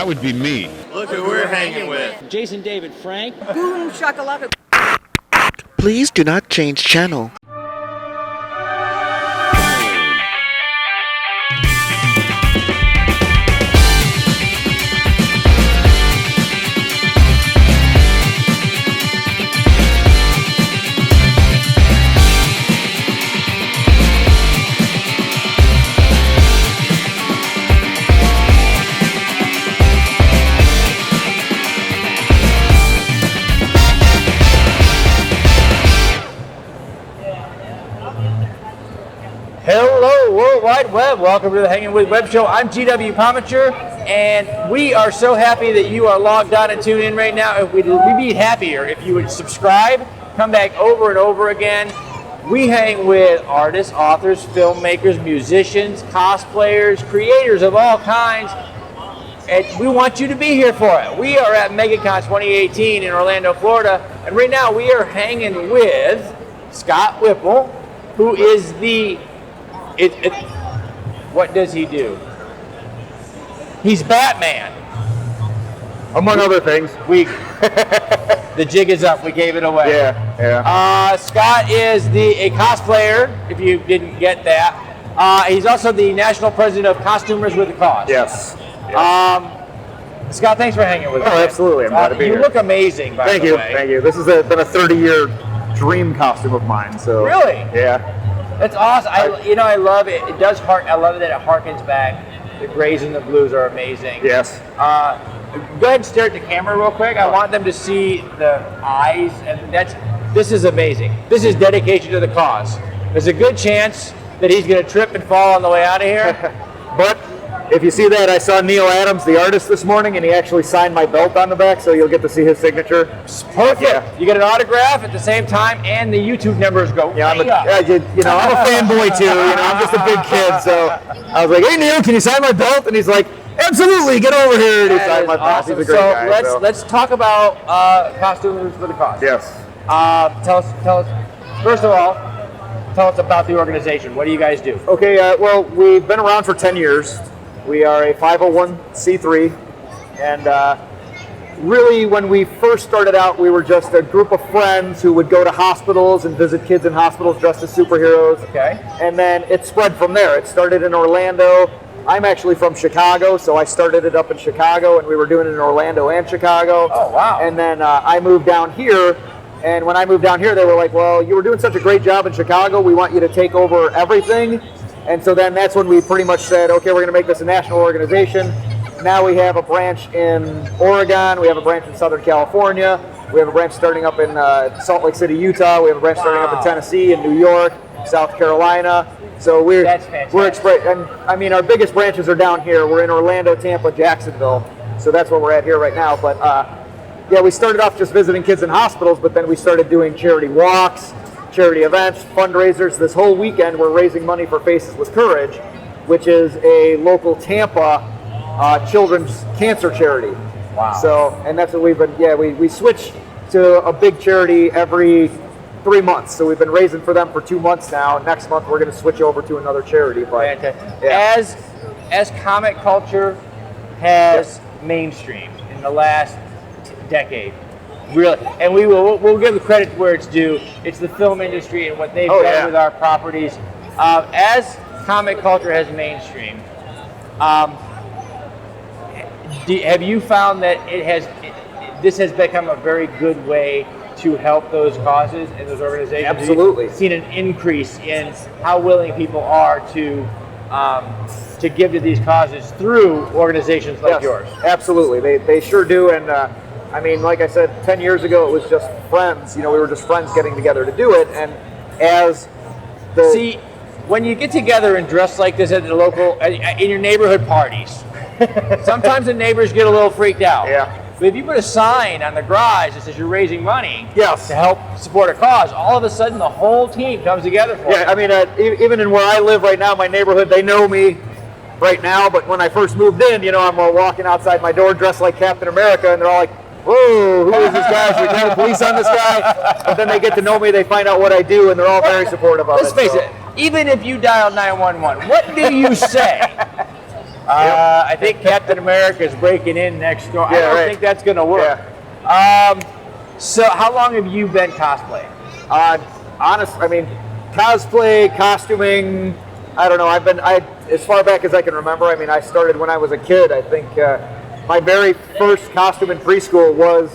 That would be me. Look who we're hanging with. Jason David Frank. Boom shakalaka. Please do not change channel. Hello, World Wide Web. Welcome to the Hangin With Web Show. I'm GW Pomichter, and we are so happy that you are logged on and tuned in right now. We'd be happier if you would subscribe, come back over and over again. We hang with artists, authors, filmmakers, musicians, cosplayers, creators of all kinds, and we want you to be here for it. We are at MegaCon 2018 in Orlando, Florida, and right now we are hanging with Scott Whipple, who is the what does he do? He's Batman. Among other things. The jig is up. We gave it away. Yeah. Scott is a cosplayer, if you didn't get that. He's also the national president of Costumers with a Cause. Yes. Scott, thanks for hanging with us. Oh, absolutely. I'm glad to be here. You look amazing, by the way. Thank you. This has been a 30-year dream costume of mine. So. Really? Yeah. That's awesome. I love it. It does I love that it harkens back. The grays and the blues are amazing. Yes. Go ahead and stare at the camera real quick. I want them to see the eyes, and this is amazing. This is dedication to the cause. There's a good chance that he's going to trip and fall on the way out of here. But if you see that, I saw Neil Adams, the artist, this morning, and he actually signed my belt on the back, so you'll get to see his signature. Perfect. Yeah. You get an autograph at the same time, and the YouTube numbers go I'm way up. I'm a fanboy too. I'm just a big kid, so I was like, "Hey Neil, can you sign my belt?" And he's like, "Absolutely, get over here." And he signed my belt. Awesome. He's a great guy. Let's talk about Costumers for the Cause. Yes. Tell us. First of all, tell us about the organization. What do you guys do? Okay. Well, we've been around for 10 years. We are a 501c3, and really, when we first started out, we were just a group of friends who would go to hospitals and visit kids in hospitals dressed as superheroes. Okay. And then it spread from there. It started in Orlando. I'm actually from Chicago, so I started it up in Chicago, and we were doing it in Orlando and Chicago. Oh, wow. And then I moved down here, and when I moved down here, they were like, well, you were doing such a great job in Chicago, we want you to take over everything. And so then that's when we pretty much said, okay, we're going to make this a national organization. Now we have a branch in Oregon, we have a branch in Southern California, we have a branch starting up in Salt Lake City, Utah, we have a branch starting up in Tennessee, in New York, South Carolina. So That's fantastic. and I mean, our biggest branches are down here. We're in Orlando, Tampa, Jacksonville. So that's where we're at here right now. But yeah, we started off just visiting kids in hospitals, but then we started doing charity walks, charity events, fundraisers. This whole weekend, we're raising money for Faces with Courage, which is a local Tampa children's cancer charity. Wow. So, and that's what we've been, we switch to a big charity every 3 months. So we've been raising for them for 2 months now. Next month, we're going to switch over to another charity. But yeah. As comic culture has mainstreamed in the last decade, really, and we'll give the credit where it's due. It's the film industry and what they've done with our properties. As comic culture has mainstreamed, have you found that this has become a very good way to help those causes and those organizations? Absolutely. Have you seen an increase in how willing people are to give to these causes through organizations like yours? Absolutely, they sure do. And I mean, like I said, 10 years ago, it was just friends. We were just friends getting together to do it. And See, when you get together and dress like this at the local, in your neighborhood parties, sometimes the neighbors get a little freaked out. Yeah. But if you put a sign on the garage that says you're raising money Yes. to help support a cause, all of a sudden the whole team comes together for it. Yeah, I mean, even in where I live right now, my neighborhood, they know me right now. But when I first moved in, I'm walking outside my door dressed like Captain America, and they're all like, whoa, who is this guy? Should we call the police on this guy? But then they get to know me, they find out what I do, and they're all very supportive of Let's face it, even if you dial 911, what do you say? I think Captain America is breaking in next door. I don't think that's going to work. So how long have you been cosplaying? I mean, cosplay, costuming, I don't know. As far back as I can remember, I mean, I started when I was a kid. I think my very first costume in preschool was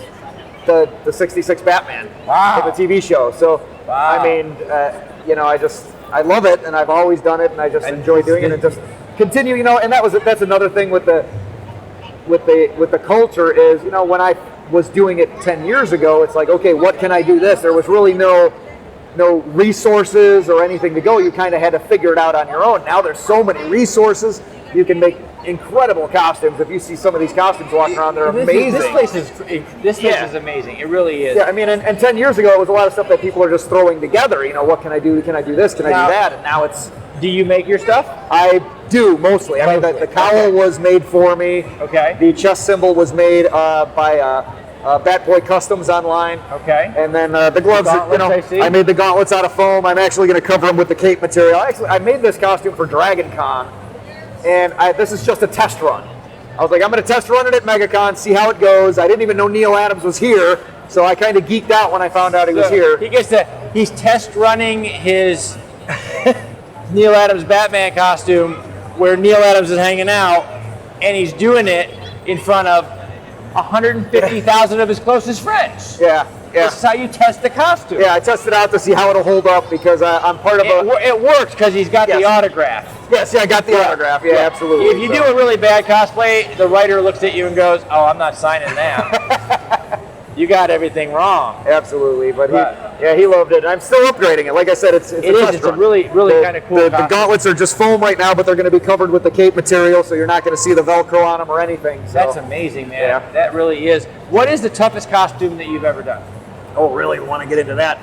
the 66 Batman for the TV show. So, I mean, you know, I love it, and I've always done it, and I just enjoy doing it, and just continue, you know. And that's another thing with the culture is, you know, when I was doing it 10 years ago, it's like, okay, what can I do this? There was really no resources or anything to go. You kind of had to figure it out on your own. Now there's so many resources. You can make incredible costumes. If you see some of these costumes walking around, they're amazing. This place is amazing. It really is. Yeah, I mean, and 10 years ago, it was a lot of stuff that people are just throwing together. You know, what can I do? Can I do this? Can I do that? And now it's... Do you make your stuff? I do, mostly. I mean, the cowl was made for me. Okay. The chest symbol was made by Batboy Customs online. Okay. And then the gloves, I made the gauntlets out of foam. I'm actually going to cover them with the cape material. I made this costume for Dragon Con, and this is just a test run. I was like, I'm going to test run it at MegaCon, see how it goes. I didn't even know Neil Adams was here, so I kind of geeked out when I found out he was here. He's test running his Neil Adams Batman costume where Neil Adams is hanging out, and he's doing it in front of 150,000 of his closest friends. Yeah. This is how you test the costume. Yeah, I tested out to see how it'll hold up because I'm part of it works because he's got the autograph. Yes, I got the autograph. Yeah, absolutely. If you do a really bad cosplay, the writer looks at you and goes, "Oh, I'm not signing that." You got everything wrong. Absolutely, but he loved it. I'm still upgrading it. Like I said, it's a really kind of cool. The gauntlets are just foam right now, but they're going to be covered with the cape material, so you're not going to see the Velcro on them or anything. So. That's amazing, man. Yeah. That really is. What is the toughest costume that you've ever done? Oh, really? Want to get into that?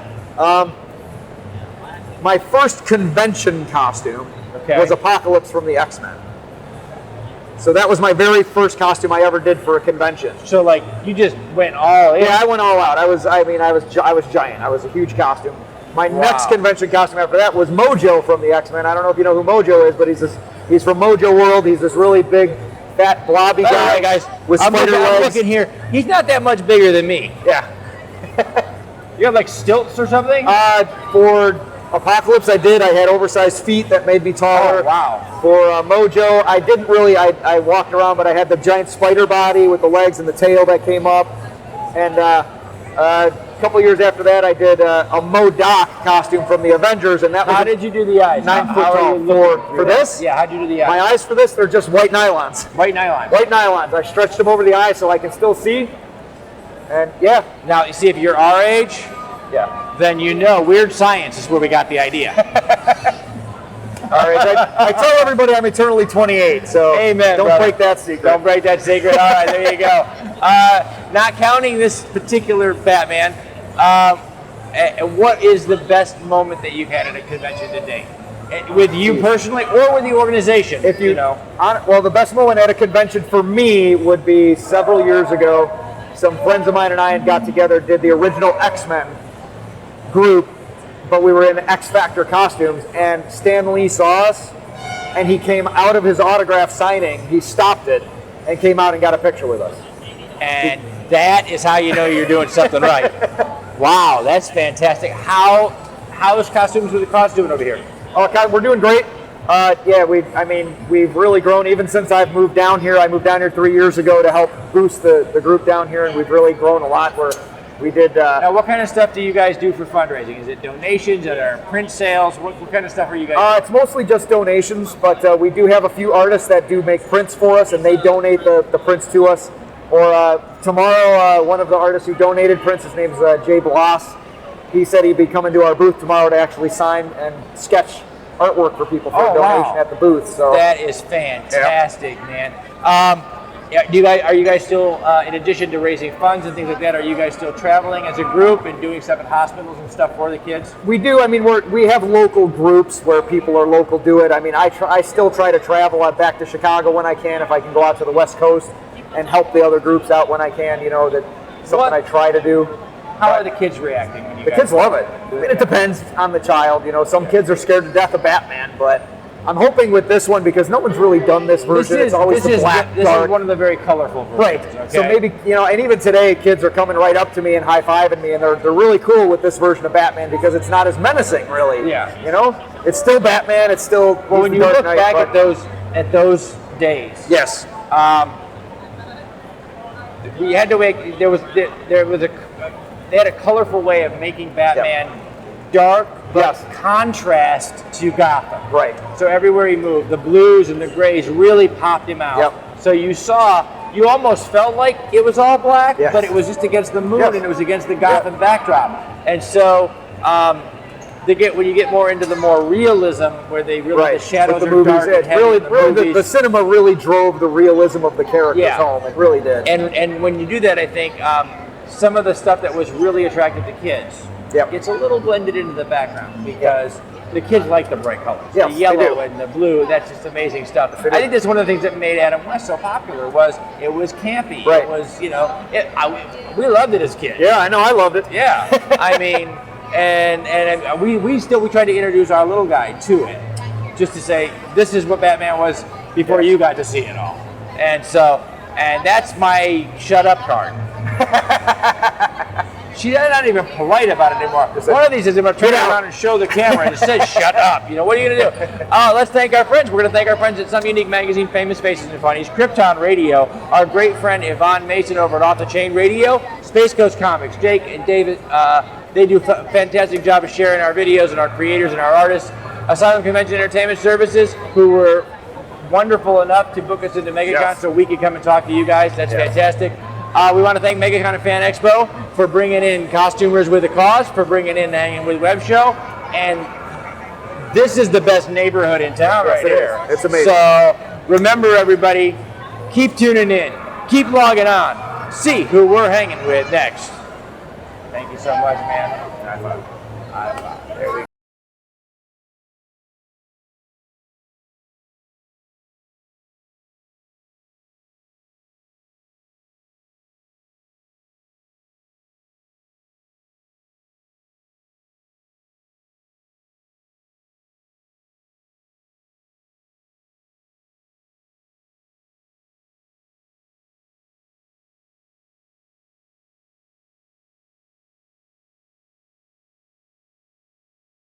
My first convention costume was Apocalypse from the X-Men. So that was my very first costume I ever did for a convention. So like you just went all in? Yeah, I went all out. I was giant. I was a huge costume. My next convention costume after that was Mojo from the X-Men. I don't know if you know who Mojo is, but he's from Mojo World. He's this really big, fat, blobby guy, guys, with spider legs. I'm looking here. He's not that much bigger than me. Yeah. You have like stilts or something? For Apocalypse, I had oversized feet that made me taller. Oh, wow. For Mojo, I didn't really, I walked around, but I had the giant spider body with the legs and the tail that came up. And a couple years after that, I did a MODOK costume from the Avengers, and that was... How did you do the eyes? 9 foot tall. For this? Yeah, how'd you do the eyes? My eyes for this, they're just white nylons. White nylons. White nylons. I stretched them over the eyes so I can still see. And yeah. Now, you see, if you're our age... Yeah. Then you know Weird Science is where we got the idea. All right, I tell everybody I'm eternally 28, so amen, don't brother. break that secret. Don't break that secret. All right, there you go. Not counting this particular Batman, what is the best moment that you've had at a convention to date? With you personally or with the organization? If you know. Well, the best moment at a convention for me would be several years ago. Some friends of mine and I had got together, did the original X-Men group, but we were in X Factor costumes, and Stan Lee saw us, and he came out of his autograph signing, he stopped it, and came out and got a picture with us. And that is how you know you're doing something right. Wow, that's fantastic. How's costumes with the cost doing over here? Oh, we're doing great. We've really grown even since I've moved down here. I moved down here 3 years ago to help boost the group down here, and we've really grown a lot. We did. Now, what kind of stuff do you guys do for fundraising? Is it donations? Are there print sales? What kind of stuff are you guys doing? It's mostly just donations, but we do have a few artists that do make prints for us, and they donate the prints to us. Or tomorrow, one of the artists who donated prints, his name's Jay Bloss. He said he'd be coming to our booth tomorrow to actually sign and sketch artwork for people for a donation at the booth. So that is fantastic, man. Are you guys still, in addition to raising funds and things like that, are you guys still traveling as a group and doing stuff at hospitals and stuff for the kids? We do. I mean, we have local groups where people are local do it. I mean, I still try to travel back to Chicago when I can, if I can go out to the West Coast and help the other groups out when I can. You know, that's something I try to do. How are the kids reacting when you The kids love it. I mean, it depends on the child. You know, some kids are scared to death of Batman, but I'm hoping with this one, because no one's really done this version. It's always the black, this dark. is one of the very colorful versions. Right. Okay? So maybe, and even today, kids are coming right up to me and high-fiving me, and they're really cool with this version of Batman because it's not as menacing, really. Yeah. It's still Batman. It's still. Well, when you look back at those days, yes. We had to make. They had a colorful way of making Batman dark, but contrast to Gotham. Right. So everywhere he moved, the blues and the grays really popped him out. Yep. So you almost felt like it was all black, Yes. but it was just against the moon Yes. and it was against the Gotham backdrop. And so when you get more into the more realism, where they really the shadows With are dark and heavy in the movies. The cinema really drove the realism of the characters home. It really did. And when you do that, I think some of the stuff that was really attractive to kids gets a little blended into the background because the kids like the bright colors. Yes, the yellow and the blue, that's just amazing stuff. I think that's one of the things that made Adam West so popular was it was campy. Right. It was, we loved it as kids. Yeah, I know, I loved it. Yeah. I mean, and we tried to introduce our little guy to it, just to say, this is what Batman was before you got to see it all. And that's my shut up card. She's not even polite about it anymore. One of these is going to turn around and show the camera and it says, shut up. What are you going to do? Let's thank our friends. We're going to thank our friends at Some Unique Magazine, Famous Faces and Funnies, Krypton Radio, our great friend Yvonne Mason over at Off the Chain Radio, Space Coast Comics, Jake and David. They do a fantastic job of sharing our videos and our creators and our artists. Asylum Convention Entertainment Services, who were wonderful enough to book us into MegaCon so we could come and talk to you guys. That's fantastic. We want to thank MegaCon and Fan Expo for bringing in Costumers with a Cause, for bringing in the Hangin' With Web Show, and this is the best neighborhood in town right here. It's amazing. So remember, everybody, keep tuning in, keep logging on, see who we're hanging with next. Thank you so much, man. High five. High five.